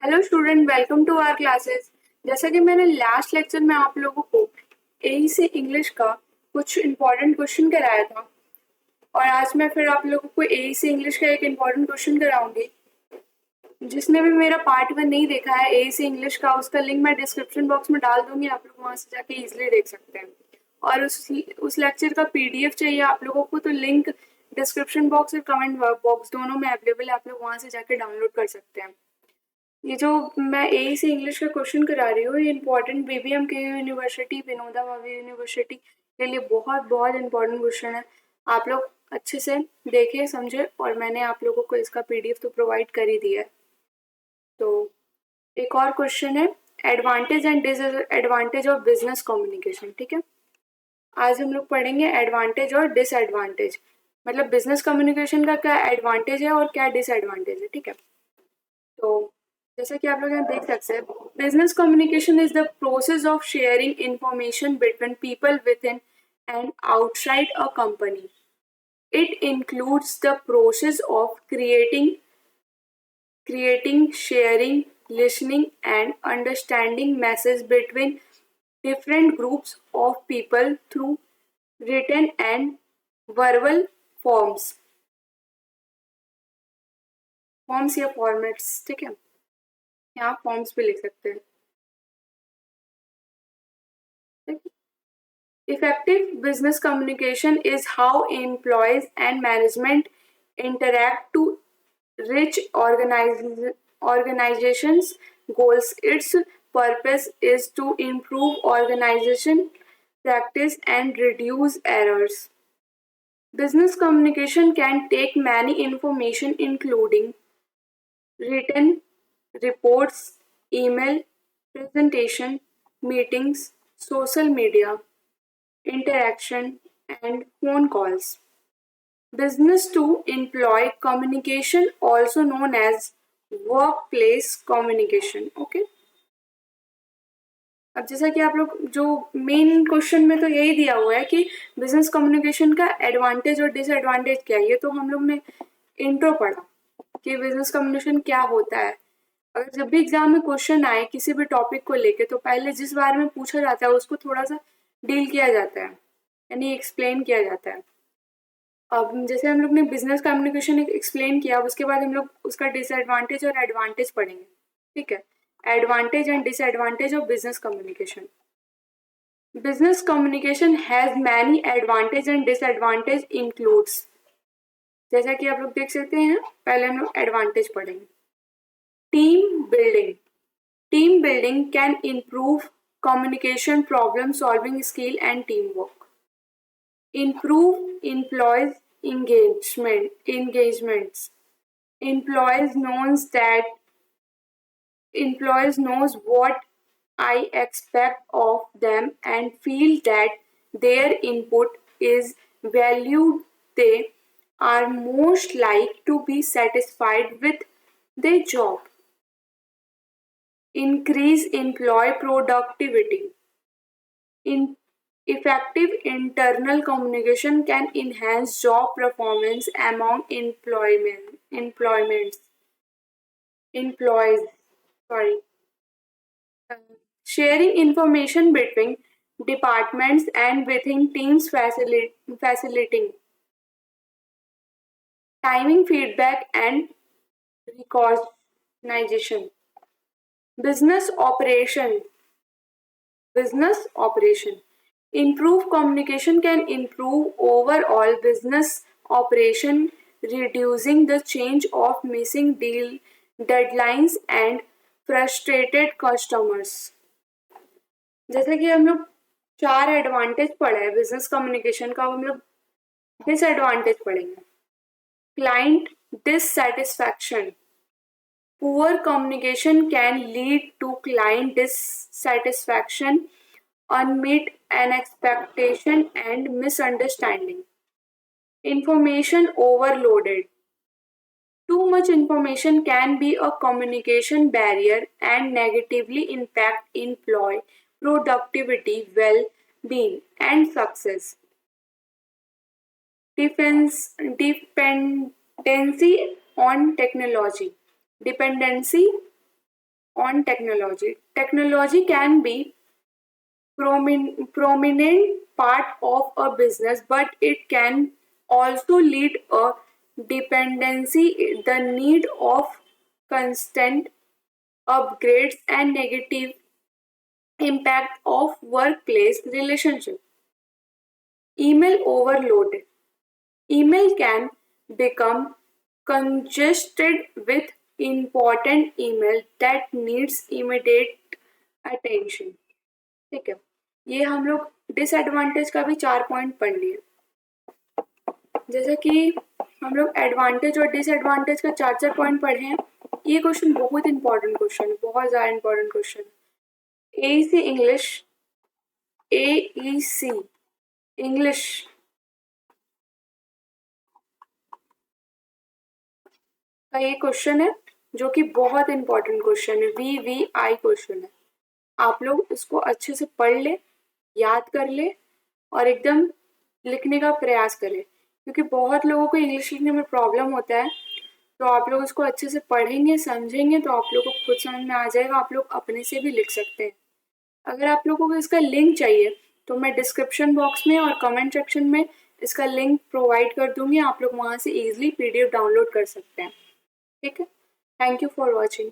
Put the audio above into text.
Hello student, welcome to our classes. जैसा कि मैंने लास्ट लेक्चर में आप लोगों को एई से इंग्लिश का कुछ इम्पोर्टेंट क्वेश्चन कराया था और आज मैं फिर आप लोगों को एई से इंग्लिश का एक इम्पोर्टेंट क्वेश्चन कराऊंगी। जिसने भी मेरा पार्ट 1 नहीं देखा है एई से इंग्लिश का, उसका लिंक मैं डिस्क्रिप्शन बॉक्स में डाल दूंगी, आप लोग वहां से जाके इजीली देख सकते हैं। और उस लेक्चर का पीडीएफ चाहिए आप लोगों को तो लिंक डिस्क्रिप्शन बॉक्स और कमेंट बॉक्स दोनों में अवेलेबल है, आप लोग वहां से जाके डाउनलोड कर सकते हैं। ये जो मैं एई से इंग्लिश का क्वेश्चन करा रही हूँ, ये इम्पोर्टेंट बीबीएम के यूनिवर्सिटी, विनोबा भावे यूनिवर्सिटी के लिए बहुत बहुत इम्पोर्टेंट क्वेश्चन है। आप लोग अच्छे से देखें समझे, और मैंने आप लोगों को इसका पीडीएफ तो प्रोवाइड कर ही दिया है। तो एक और क्वेश्चन है, advantage and disadvantage of business communication. ठीक है, आज हम लोग पढ़ेंगे एडवांटेज और डिसएडवांटेज, मतलब बिजनेस कम्युनिकेशन का क्या एडवांटेज है और क्या डिसएडवांटेज है। ठीक है, तो जैसा कि आप लोग यहाँ देख सकते हैं, business communication is the process of sharing information between people with in and outside a company. It includes the process of creating, sharing, listening, and understanding messages between different groups of people through written and verbal forms. Forms या formats, ठीक है, यहाँ forms भी लिख सकते हैं। Effective business communication is how employees and management interact to reach organizations' goals. Its purpose is to improve organization practice and reduce errors. Business communication can take many information including written reports, email, presentation, meetings, social media, interaction, and phone calls. Business to employee communication, also known as workplace communication. Okay. अब जैसा कि आप लोग जो main question में तो यही दिया हुआ है कि बिजनेस कम्युनिकेशन का एडवांटेज और डिसएडवांटेज क्या है। ये तो हम लोग ने इंट्रो पढ़ा कि बिजनेस कम्युनिकेशन क्या होता है। अगर जब भी एग्जाम में क्वेश्चन आए किसी भी टॉपिक को लेके, तो पहले जिस बारे में पूछा जाता है उसको थोड़ा सा डील किया जाता है, यानी एक्सप्लेन किया जाता है। अब जैसे हम लोग ने बिजनेस कम्युनिकेशन एक्सप्लेन किया, उसके बाद हम लोग उसका डिसएडवांटेज और एडवांटेज पढ़ेंगे। ठीक है, advantage and disadvantage of business communication. Business communication has many advantage and disadvantage includes, जैसा कि आप लोग देख सकते हैं। पहले हम लोग एडवांटेज पढ़ेंगे। Team building. Team building can improve communication, problem solving skill and teamwork. Improve employees engagements. Employees knows what I expect of them and feel that their input is valued. They are most likely to be satisfied with their job. Increase employee productivity. Effective internal communication can enhance job performance among employees. Sorry. Sharing information between departments and within teams, facilitating timing, feedback, and recognition. Business operation. Business operation. Improved communication can improve overall business operation, reducing the change of missing deal deadlines and frustrated customers. जैसे कि हम लोग 4 advantage पढ़े हैं business communication का, हम लोग disadvantage पढ़ेंगे। Client dissatisfaction. Poor communication can lead to client dissatisfaction, unmet expectation, and misunderstanding. Information overloaded. Too much information can be a communication barrier and negatively impact employee productivity, well-being, and success. Dependency on technology. Dependency on technology. Technology can be prominent part of a business, but it can also lead a dependency, the need of constant upgrades and negative impact of workplace relationship. Email overload. Email can become congested with important email that needs immediate attention. ठीक है, ये हम लोग disadvantage का भी 4 point पढ़ लिए। जैसे कि हम लोग एडवांटेज और डिसएडवांटेज का 4 पॉइंट पढ़े हैं। ये क्वेश्चन बहुत इंपॉर्टेंट क्वेश्चन है, बहुत ज़्यादा इंपॉर्टेंट क्वेश्चन है। AEC इंग्लिश, AEC इंग्लिश का ये क्वेश्चन है जो कि बहुत इंपॉर्टेंट क्वेश्चन है, VVI क्वेश्चन है। आप लोग इसको अच्छे से पढ़ ले, याद कर ले और एकदम लिखने का प्रयास करें, क्योंकि बहुत लोगों को इंग्लिश लिखने में प्रॉब्लम होता है। तो आप लोग इसको अच्छे से पढ़ेंगे, समझेंगे तो आप लोग को खुद समझ में आ जाएगा, आप लोग अपने से भी लिख सकते हैं। अगर आप लोगों को इसका लिंक चाहिए तो मैं डिस्क्रिप्शन बॉक्स में और कमेंट सेक्शन में इसका लिंक प्रोवाइड कर दूंगी, आप लोग वहाँ से ईजिली PDF डाउनलोड कर सकते हैं। ठीक है, थैंक यू फॉर वॉचिंग।